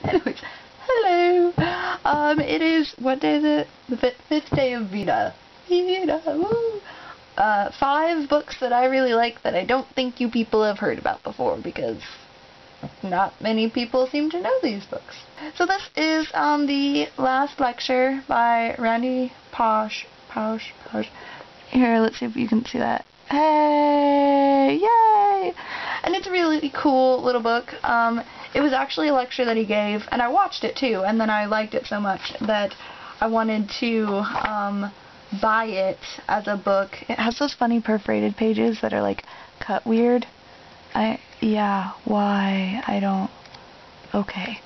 Anyways, hello. It is, what day is it? The fifth day of VEDA. VEDA, woo! 5 books that I really like that I don't think you people have heard about before, because not many people seem to know these books. So this is the last lecture by Randy Pausch. Here, let's see if you can see that. Hey! Yay! And it's a really cool little book. It was actually a lecture that he gave, and I watched it too, and then I liked it so much that I wanted to buy it as a book. It has those funny perforated pages that are like cut weird. Yeah, why? I don't... Okay.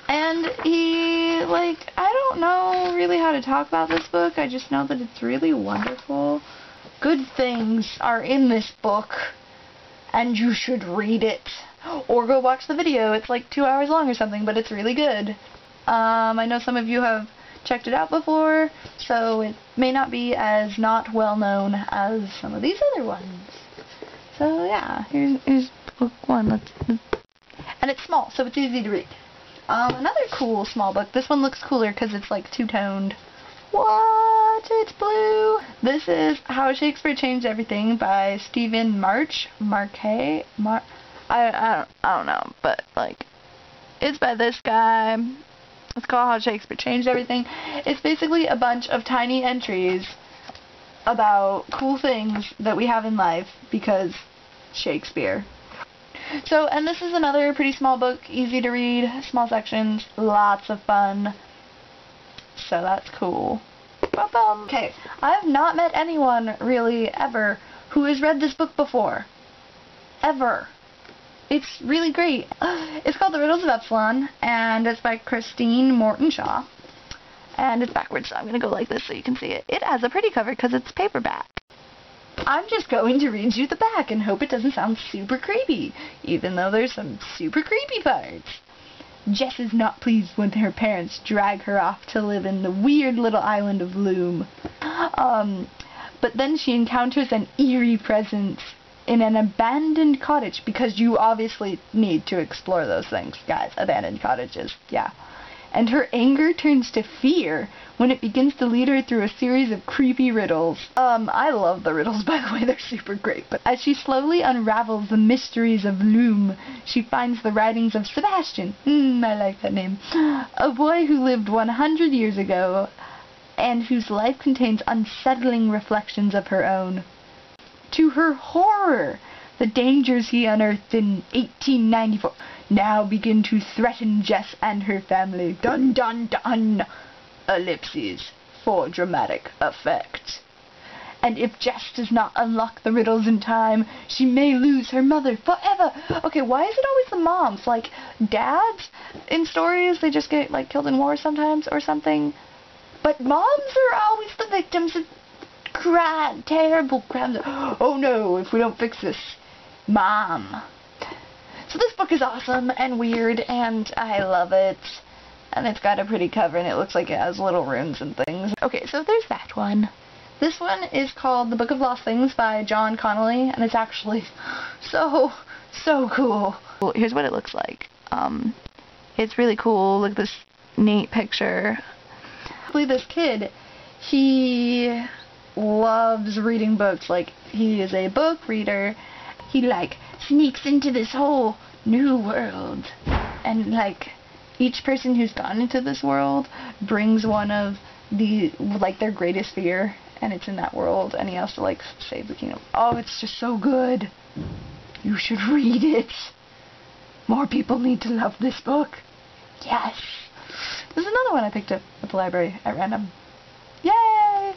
And he, like, I don't know really how to talk about this book. I just know that it's really wonderful. Good things are in this book, and you should read it. Or go watch the video. It's like 2 hours long or something, but it's really good. I know some of you have checked it out before, so it may not be as not well known as some of these other ones. So yeah, here's book 1. And it's small, so it's easy to read. Another cool small book. This one looks cooler because it's like two-toned. What? It's blue. This is How Shakespeare Changed Everything by Marche. I don't know, but like, it's by this guy. It's called How Shakespeare Changed Everything. It's basically a bunch of tiny entries about cool things that we have in life because Shakespeare. So, and this is another pretty small book, easy to read, small sections, lots of fun. So that's cool. Okay, I have not met anyone really ever who has read this book before. Ever. It's really great. It's called The Riddles of Epsilon, and it's by Morton-Shaw. And it's backwards, so I'm going to go like this so you can see it. It has a pretty cover because it's paperback. I'm just going to read you the back and hope it doesn't sound super creepy, even though there's some super creepy parts. Jess is not pleased when her parents drag her off to live in the weird little island of Loom. But then she encounters an eerie presence in an abandoned cottage, because you obviously need to explore those things, guys. Abandoned cottages, yeah. And her anger turns to fear when it begins to lead her through a series of creepy riddles. I love the riddles, by the way, they're super great. But as she slowly unravels the mysteries of Loom, she finds the writings of Sebastian, I like that name, a boy who lived 100 years ago, and whose life contains unsettling reflections of her own. To her horror, the dangers he unearthed in 1894 now begin to threaten Jess and her family. Dun dun dun! Ellipses for dramatic effect. And if Jess does not unlock the riddles in time, she may lose her mother forever. Okay, why is it always the moms? Like, dads in stories, they just get, like, killed in war sometimes or something. But moms are always the victims of terrible crimes. Oh no, if we don't fix this, Mom. So this book is awesome and weird, and I love it. And it's got a pretty cover, and it looks like it has little runes and things. Okay, so there's that one. This one is called The Book of Lost Things by Connolly, and it's actually so cool. Well, here's what it looks like. It's really cool. Look at this neat picture. This kid, he loves reading books. Like, he is a book reader. He, like, sneaks into this whole new world, and, like, each person who's gone into this world brings one of the, like, their greatest fear, and it's in that world, and he has to, like, save the kingdom. Oh, it's just so good. You should read it. More people need to love this book. Yes. There's another one I picked up at the library at random. Yay!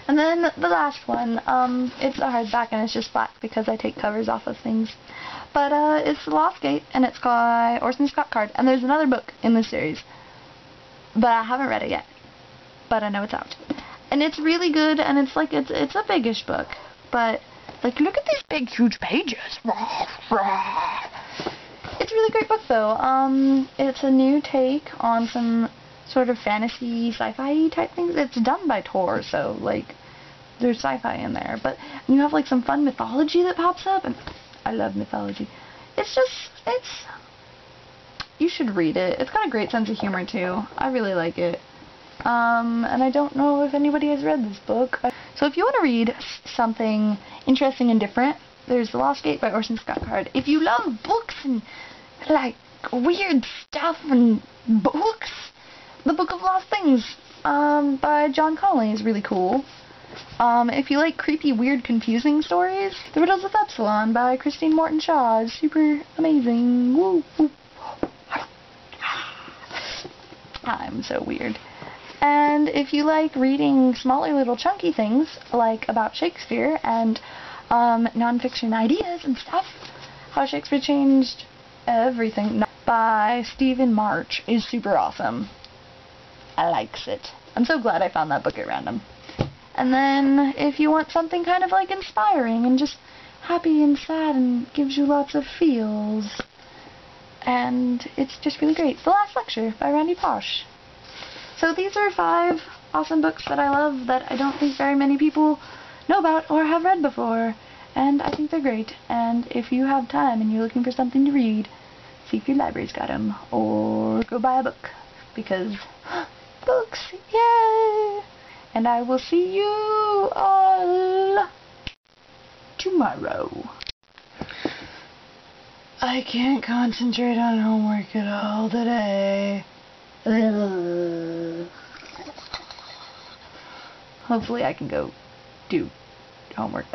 And then the last one, it's a hardback and it's just black because I take covers off of things. But it's The Lost Gate, and it's by Orson Scott Card. And there's another book in this series, but I haven't read it yet. But I know it's out. And it's really good, and it's like, it's a biggish book. But, like, look at these big, huge pages. It's a really great book, though. It's a new take on some sort of fantasy, sci-fi type things. It's done by Tor, so, like, there's sci-fi in there. But you have, like, some fun mythology that pops up, and I love mythology. It's should read it. It's got a great sense of humor too. I really like it. And I don't know if anybody has read this book. So if you want to read something interesting and different, there's The Lost Gate by Orson Scott Card. If you love books and like weird stuff and books, The Book of Lost Things by John Connolly is really cool. If you like creepy, weird, confusing stories, The Riddles of Epsilon by Christine Morton-Shaw is super amazing. Woo, woo. I'm so weird. And if you like reading smaller little chunky things, like about Shakespeare and non-fiction ideas and stuff, How Shakespeare Changed Everything by Stephen Marche is super awesome. I likes it. I'm so glad I found that book at random. And then if you want something kind of like inspiring and just happy and sad and gives you lots of feels, and it's just really great, The Last Lecture by Pausch. So these are 5 awesome books that I love that I don't think very many people know about or have read before, and I think they're great. And if you have time and you're looking for something to read, see if your library's got them, or go buy a book, because books, yay! And I will see you all tomorrow. I can't concentrate on homework at all today. Hopefully I can go do homework.